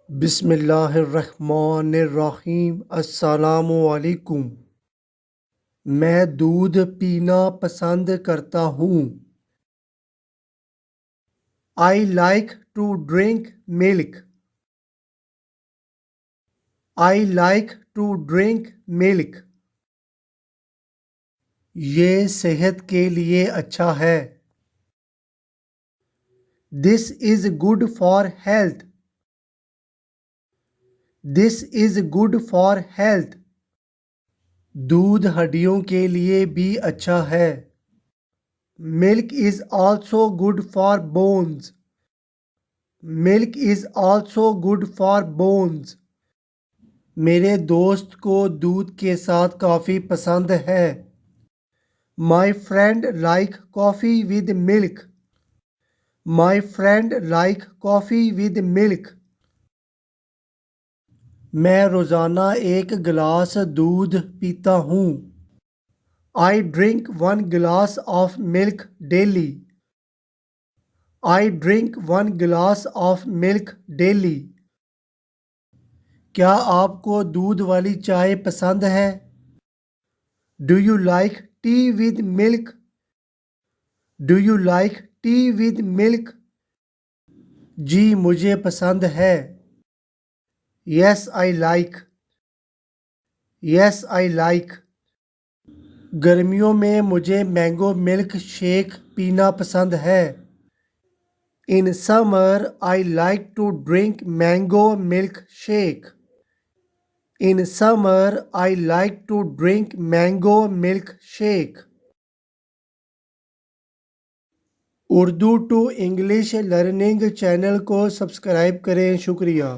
बिस्मिल्लाहिर्रहमानिर्रहीम अस्सलामुअलैकुम। मैं दूध पीना पसंद करता हूँ। I like to drink milk. I like to drink milk. ये सेहत के लिए अच्छा है। This is good for health. This is good for health. दूध हड्डियों के लिए भी अच्छा है। Milk is also good for bones. Milk is also good for bones. मेरे दोस्त को दूध के साथ कॉफ़ी पसंद है। My friend like coffee with milk. My friend like coffee with milk. मैं रोज़ाना एक गिलास दूध पीता हूँ। I drink 1 glass of milk daily. I drink 1 glass of milk daily. क्या आपको दूध वाली चाय पसंद है? Do you like tea with milk? Do you like tea with milk? जी मुझे पसंद है। Yes I like. Yes I like. गर्मियों में मुझे मैंगो मिल्क शेक पीना पसंद है। In summer I like to drink mango milk shake. In summer I like to drink mango milk shake. Urdu to English learning channel को subscribe करें। शुक्रिया।